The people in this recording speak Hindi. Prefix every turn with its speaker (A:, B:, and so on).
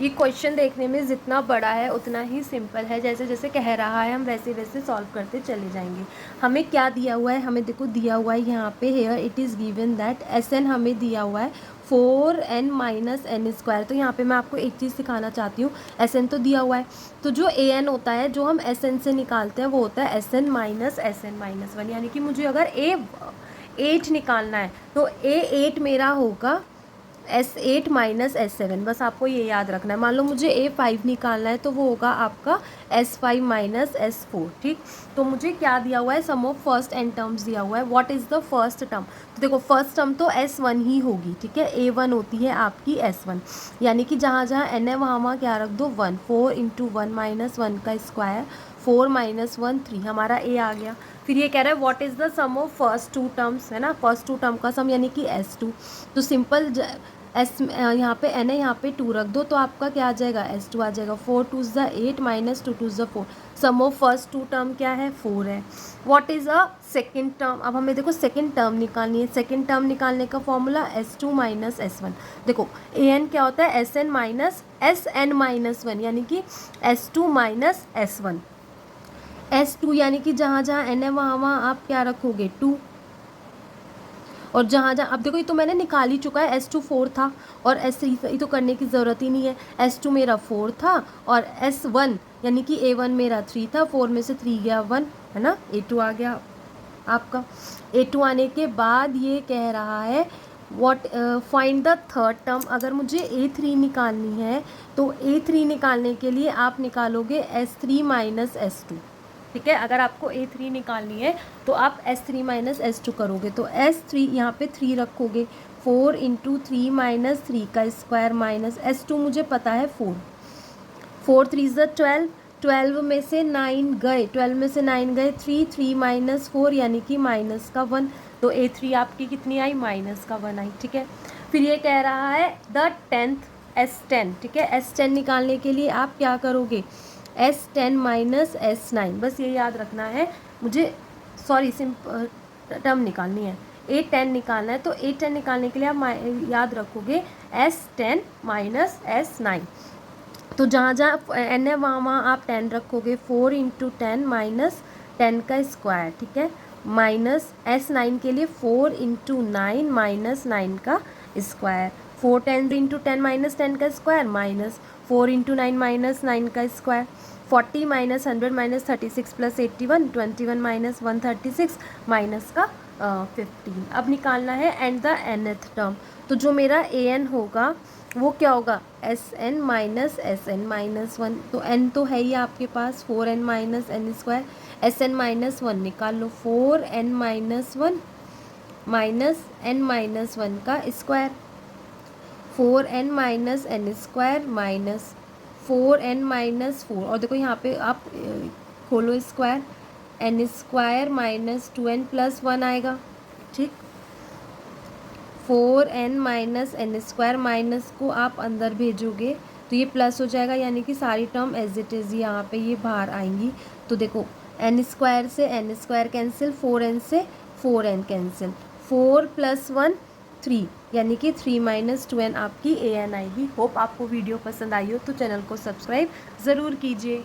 A: ये क्वेश्चन देखने में जितना बड़ा है उतना ही सिंपल है, जैसे जैसे कह रहा है हम वैसे वैसे सॉल्व करते चले जाएंगे। हमें क्या दिया हुआ है, हमें देखो दिया हुआ है यहाँ पे here it is given that S N हमें दिया हुआ है 4n माइनस एन स्क्वायर। तो यहाँ पे मैं आपको एक चीज़ सिखाना चाहती हूँ, एस एन तो दिया हुआ है, तो जो ए एन होता है जो हम एस एन से निकालते हैं वो होता है एस एन माइनस 1, यानी कि मुझे अगर ए 8 निकालना है तो ए 8 मेरा होगा S8 माइनस S7, बस आपको ये याद रखना है। मान लो मुझे A5 निकालना है तो वो होगा आपका S5 माइनस S4, ठीक। तो मुझे क्या दिया हुआ है, सम ऑफ फर्स्ट एन टर्म्स दिया हुआ है। What is the first term, तो देखो फर्स्ट टर्म तो S1 ही होगी, ठीक है। A1 होती है आपकी S1, यानी कि जहाँ जहाँ n है वहाँ वहाँ क्या रख दो 1, 4 इंटू 1 माइनस 1 का स्क्वायर, 4 माइनस 1 3, हमारा A आ गया। फिर ये कह रहा है what is the sum of first two terms, है ना, फर्स्ट टू टर्म का सम यानी कि S2। तो सिंपल एस यहाँ पे एन है, यहाँ पे 2 रख दो तो आपका क्या आ जाएगा, S2 आ जाएगा। 4 टू ज़ 8 माइनस 2 टू ज़ 4, सम ऑफ फर्स्ट टू टर्म क्या है, 4 है। What is a second term, अब हमें देखो सेकेंड टर्म निकालनी है। सेकेंड टर्म निकालने का फॉर्मूला S2 माइनस S1। देखो ए एन क्या होता है, एस एन माइनस 1, यानी कि S2 माइनस S1। S2 यानी कि जहाँ जहाँ एन है वहाँ वहाँ आप क्या रखोगे 2, और जहाँ जहाँ अब देखो ये तो मैंने निकाल ही चुका है, S2 4 था और S3 तो करने की ज़रूरत ही नहीं है। S2 मेरा 4 था और S1 यानी कि A1 मेरा 3 था, 4 में से 3 गया 1, है ना, A2 आ गया आपका। A2 आने के बाद ये कह रहा है what find the third term. अगर मुझे A3 निकालनी है तो A3 निकालने के लिए आप निकालोगे S3 माइनस S2, ठीक है। अगर आपको A3 निकालनी है तो आप S3 माइनस S2 करोगे, तो S3 यहाँ पे 3 रखोगे, 4 इंटू 3 माइनस 3 का स्क्वायर माइनस S2 मुझे पता है 4, 4 3 ज़ 12, 12 में से 9 गए, 12 में से 9 गए 3, 3 माइनस 4 यानी कि माइनस का 1, तो A3 आपकी कितनी आई, माइनस का 1 आई, ठीक है। फिर ये कह रहा है द 10th S10, ठीक है। S10 निकालने के लिए आप क्या करोगे, S10 माइनस S9, बस ये याद रखना है मुझे, सॉरी सिंपल टर्म निकालनी है, A10 निकालना है। तो A10 निकालने के लिए आप याद रखोगे S10 माइनस S9। तो जहाँ जहाँ n है वहाँ वहाँ आप 10 रखोगे, 4 इंटू 10 माइनस 10 का स्क्वायर, ठीक है, माइनस S9 के लिए 4 इंटू 9 माइनस 9 का स्क्वायर, 4 10 इंटू 10 माइनस 10 का स्क्वायर माइनस 4 इंटू 9 माइनस 9 का square, 40 minus 100 minus 36 plus 81, 21 minus 136 minus का 15। अब निकालना है एंड द nth टर्म, तो जो मेरा ए एन होगा वो क्या होगा, एस एन माइनस 1, तो एन तो है ही आपके पास, 4n minus N square, S N minus 1 निकाल लो, 4n minus 1 minus N minus 1 का square, 4n minus N square minus 4n minus 4, और देखो यहाँ पे आप खोलो square, N square minus 2n plus 1 आएगा, ठीक। 4n minus N square minus को आप अंदर भेजोगे तो ये प्लस हो जाएगा, यानी कि सारी टर्म एज इट इज़ यहाँ पे ये बाहर आएंगी। तो देखो एन स्क्वायर से एन स्क्वायर कैंसिल, 4n से 4n कैंसिल, 4 प्लस 1 3, यानी कि 3 माइनस 2n आपकी ए एन आएगी। होप आपको वीडियो पसंद आई हो तो चैनल को सब्सक्राइब ज़रूर कीजिए।